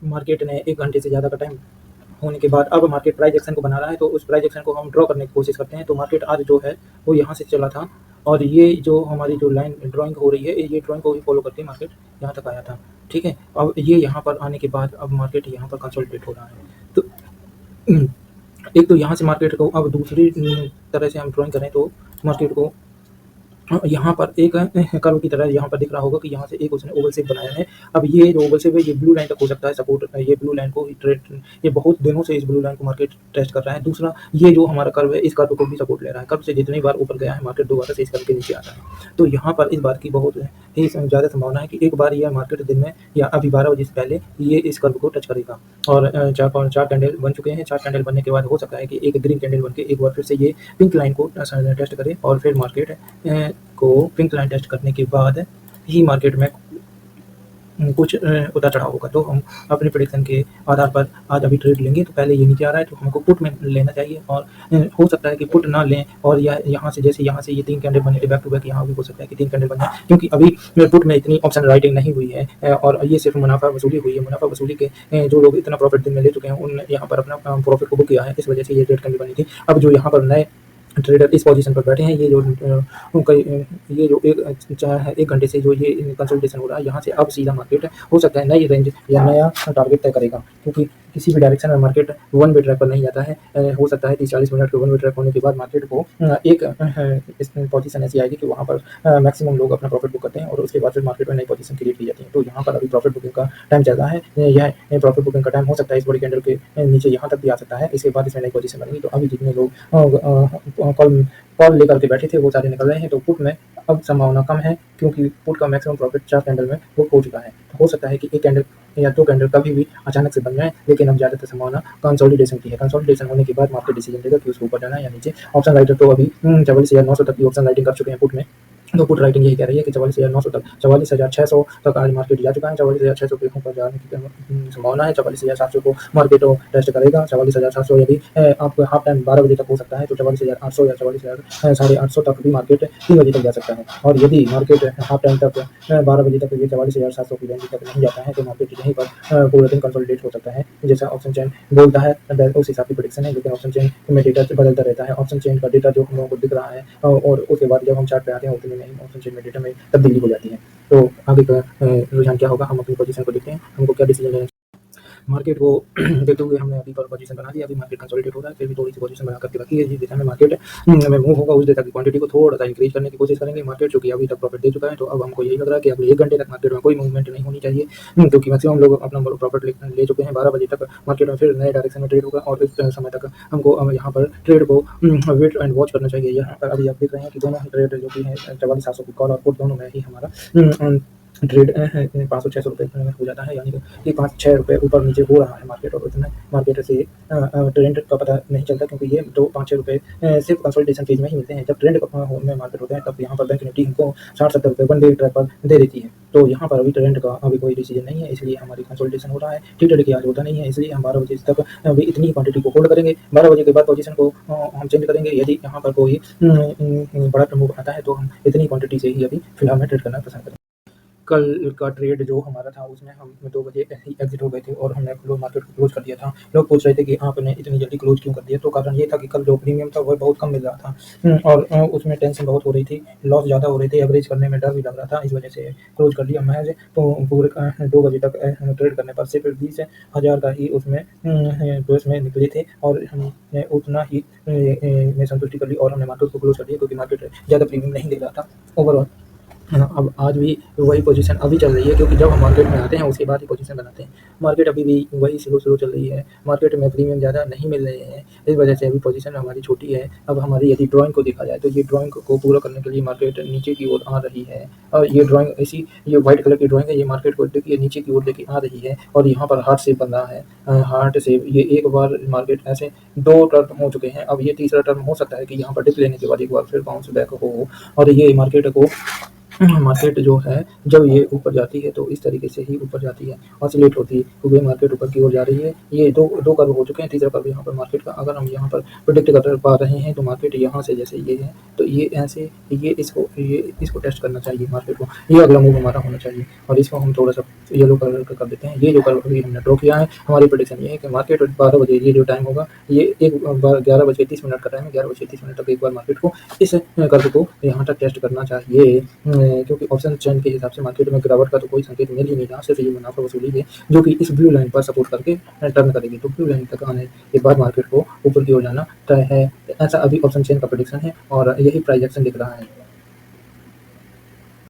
Market ने 1 घंटे से ज़्यादा का टाइम होने के बाद अब मार्केट प्राइस एक्शन को बना रहा है, तो उस प्राइस एक्शन को हम ड्रॉ करने की कोशिश करते हैं। तो मार्केट आज जो है वो यहाँ से चला था और ये जो हमारी जो लाइन ड्राइंग हो रही है, ये ड्राइंग को ही फॉलो करके मार्केट यहाँ तक आया था, ठीक है। अब ये यहाँ पर आने के बाद अब मार्केट यहाँ पर कंसोलिडेट हो रहा है। तो एक तो यहाँ से मार्केट को अब दूसरी तरह से हम ड्राइंग करें तो मार्केट को यहाँ पर एक कर्व की तरह यहाँ पर दिख रहा होगा कि यहाँ से एक उसने ओवल शेप बनाया है। अब ये जो ओवल शेप है ये ब्लू लाइन तक हो सकता है सपोर्ट, ये ब्लू लाइन को ये बहुत दिनों से इस ब्लू लाइन को मार्केट टेस्ट कर रहा है। दूसरा ये जो हमारा कर्व है इस कर्व को भी सपोर्ट ले रहा है। कर्व से जितनी बार ऊपर गया है मार्केट दोबारा से इस कर्व के नीचे आता है। तो यहाँ पर इस बात की बहुत ही ज़्यादा संभावना है कि एक बार यह मार्केट दिन में या अभी 12 बजे से पहले ये इस कर्व को टच करेगा। और 4 कैंडल बन चुके हैं। 4 कैंडल बनने के बाद हो सकता है कि एक ग्रीन कैंडल बन के एक बार फिर से ये पिंक लाइन को टेस्ट करे और फिर मार्केट को पिंक लाइन टेस्ट करने के बाद ही मार्केट में कुछ उतार चढ़ाव होगा। तो हम अपने प्रेडिक्शन के आधार पर आज अभी ट्रेड लेंगे। तो पहले ये नीचे आ रहा है तो हमको पुट में लेना चाहिए और हो सकता है कि पुट ना लें और यहाँ से जैसे यहाँ से ये 3 कैंडल बने थे बैक टू बैक, यहाँ भी हो सकता है कि 3 कैंडल बन जाए, क्योंकि अभी पुट में इतनी ऑप्शन राइटिंग नहीं हुई है और ये सिर्फ मुनाफा वसूली हुई है। मुनाफा वसूली के जो लोग इतना प्रॉफिट दिन में ले चुके हैं उन यहाँ पर अपना प्रॉफिट को बुक किया है, इस वजह से ये ट्रेड कैंडल बनी थी। अब जो यहाँ पर नए ट्रेडर इस पोजीशन पर बैठे हैं, ये जो एक घंटे से जो ये कंसोलिडेशन हो रहा है, यहाँ से अब सीधा मार्केट हो सकता है नई रेंज या नया टारगेट तय करेगा, क्योंकि किसी भी डायरेक्शन में मार्केट वन वे ट्रैक पर नहीं जाता है। हो सकता है 30-40 मिनट के वन वे ट्रैक होने के बाद मार्केट को एक पोजीशन ऐसी आएगी कि वहाँ पर मैक्सिमम लोग अपना प्रॉफिट बुक करते हैं और उसके बाद फिर मार्केट में नई पोजीशन क्रिएट की जाती है। तो यहाँ पर अभी प्रॉफिट बुकिंग का टाइम चल रहा है। यह प्रॉफिट बुकिंग का टाइम हो सकता है इस बड़ी कैंडल के नीचे यहाँ तक भी आ सकता है। इसके बाद इसमें नई पोजीशन बनेगी। तो अभी जितने लोग कॉल लेकर के बैठे थे वो सारे निकल रहे हैं। तो पुट में अब संभावना कम है, क्योंकि पुट का मैक्सिमम प्रॉफिट 4 कैंडल में बुक हो चुका है। तो हो सकता है कि 1 कैंडल या 2 कैंडल कभी भी अचानक से बन जाए, लेकिन अब ज़्यादातर संभावना कंसोलिडेशन की है। कंसोलिडेशन होने के बाद मार्केट डिसीजन लेगा कि उसको ऊपर जाना है या नीचे। ऑप्शन राइटर तो अभी 44,900 तक की ऑप्शन राइटिंग कर चुके हैं पुट में। तो पुट राइटिंग यही कह रही है कि 44,900 तक 44,600 तक आज मार्केट जा चुका है। 44,600 के ऊपर जाने की संभावना है। 44,700 को मार्केट टेस्ट करेगा। 44,700 यदि आपको हाफ टाइम 12 बजे तक हो सकता है तो 44,800 या 44,850 तक भी मार्केट 3 बजे तक जा सकता है। और यदि मार्केट हाफ टाइम तक 12 बजे तक ये 44,700 की रेंज तक नहीं जाता है तो मार्केट यहीं पर पूरा दिन कंसोलिडेट हो सकता है। जैसा ऑप्शन चेन बोलता है उस हिसाब की प्रेडिक्शन है, लेकिन ऑप्शन चेन में डेटा बदलता रहता है। ऑप्शन चेन का डेटा जो हम लोगों को दिख रहा है और उसके बाद जब हम चार्ट पे आते हैं उतने में ऑप्शन चेन में डेटा में तब्दीली हो जाती है। तो आगे का रुझान क्या होगा, हम अपनी पोजीशन को देखते हैं, हमको क्या डिसीजन लेना। मार्केट को देखते हुए हमने अभी पर पोजीशन बना दी। अभी मार्केट कंसोलिडेट हो रहा है, फिर भी थोड़ी सी पोजीशन बना करके रखी है। जिस दिशा में मार्केट में मूव होगा उस दिशा की क्वांटिटी को थोड़ा सा इंक्रीज करने की कोशिश करेंगे। मार्केट चूंकि अभी तक प्रॉफिट दे चुका है तो अब हमको यही लग रहा है कि अगले 1 घंटे तक मार्केट में कोई मूवमेंट नहीं होनी चाहिए, क्योंकि मैक्सिमम लोग अपना प्रॉफिट ले चुके हैं। 12 बजे तक मार्केट में फिर नए डायरेक्शन में ट्रेड होगा और इस समय तक हमको यहाँ पर ट्रेड को वेट एंड वॉच करना चाहिए। यहाँ पर अभी आप देख रहे हैं कि दोनों ही ट्रेड जो कि है 44,700 की कॉल और पुट दोनों में ही हमारा ट्रेड 500-600 रुपये में हो जाता है, यानी कि 5-6 रुपये ऊपर नीचे हो रहा है मार्केट। और उतना मार्केट से ट्रेंड का पता नहीं चलता, क्योंकि ये 2-5-6 रुपये सिर्फ कंसोलिडेशन फेज में ही मिलते हैं। जब ट्रेंड में मार्केट होता है तब यहाँ पर बैंक निफ्टी हमको 60-70 रुपये वन डे ट्रैक पर दे देती है। तो यहाँ पर अभी ट्रेंड का अभी कोई डिसीजन नहीं है, इसलिए हमारी कंसोलिडेशन हो रहा है। ठीक ट्रेड की आज होता नहीं है, इसलिए हम 12 बजे तक अभी इतनी क्वांटिटी को होल्ड करेंगे। 12 बजे के बाद पोजीशन को हम चेंज करेंगे। यदि यहाँ पर कोई बड़ा मूव आता है तो हम इतनी क्वांटिटी से ही अभी फिलहाल में ट्रेड करना पसंद करेंगे। कल का ट्रेड जो हमारा था उसमें हम 2 बजे ही एग्जिट हो गए थे और हमने मार्केट को क्लोज कर दिया था। लोग पूछ रहे थे कि आपने इतनी जल्दी क्लोज क्यों कर दिया, तो कारण ये था कि कल जो प्रीमियम था वो बहुत कम मिल रहा था और उसमें टेंशन बहुत हो रही थी, लॉस ज़्यादा हो रहे थे, एवरेज करने में डर भी लग रहा था, इस वजह से क्लोज कर लिया। महज तो पूरे 2 बजे तक ट्रेड करने पर सिर्फ 20,000 का ही उसमें प्लस में निकले थे और हमने उतना ही में संतुष्टि कर ली और हमने मार्केट को क्लोज कर दिया, क्योंकि मार्केट ज़्यादा प्रीमियम नहीं दे रहा था ओवरऑल। अब आज भी वही पोजीशन अभी चल रही है, क्योंकि जब हम मार्केट में आते हैं उसके बाद ही पोजीशन बनाते हैं। मार्केट अभी भी वही स्लो चल रही है, मार्केट में प्रीमियम ज़्यादा नहीं मिल रहे हैं, इस वजह से अभी पोजीशन हमारी छोटी है। अब हमारी यदि ड्राइंग को देखा जाए तो ये ड्राइंग को पूरा करने के लिए मार्केट नीचे की ओर आ रही है और ये ड्राइंग ये व्हाइट कलर की ड्राइंग है, ये मार्केट को देखिए नीचे की ओर लेके आ रही है और यहाँ पर हार्ट शेप बन रहा है। हार्ट शेप ये एक बार मार्केट ऐसे 2 टर्न हो चुके हैं, अब ये तीसरा टर्न हो सकता है कि यहाँ पर डिप लेने के बाद एक बार फिर बाउंस बैक हो और ये मार्केट को मार्केट जो है जब ये ऊपर जाती है तो इस तरीके से ही ऊपर जाती है, ऑसिलेट होती है क्योंकि मार्केट ऊपर की ओर जा रही है। ये दो कर्व हो चुके हैं, तीसरा कर्व यहाँ पर मार्केट का अगर हम यहाँ पर प्रेडिक्ट कर पा रहे हैं तो मार्केट यहाँ से जैसे ये है तो ये ऐसे ये इसको टेस्ट करना चाहिए मार्केट को। ये अगला मूव हमारा होना चाहिए और इसको हम थोड़ा-सा येलो कलर का कर देते हैं। ये जो कर्व अभी हमने ड्रॉ किया है, हमारी प्रेडिक्शन ये है कि मार्केट 12 बजे ये जो टाइम होगा, ये एक बार 11 बज के 30 मिनट का टाइम है, 11 बजे 30 मिनट तक एक बार मार्केट को इस कर्व को यहाँ तक टेस्ट करना चाहिए। क्योंकि ऑप्शन चेन के हिसाब से मार्केट में गिरावट का तो कोई संकेत मिल ही नहीं रहा, सिर्फ ये मुनाफा वसूली है जो कि इस ब्लू लाइन पर सपोर्ट करके टर्न करेगी। तो ब्लू लाइन तक आने के बाद मार्केट को ऊपर की ओर जाना तय है। ऐसा अभी ऑप्शन चेन का प्रेडिक्शन है और यही प्राइस एक्शन दिख रहा है।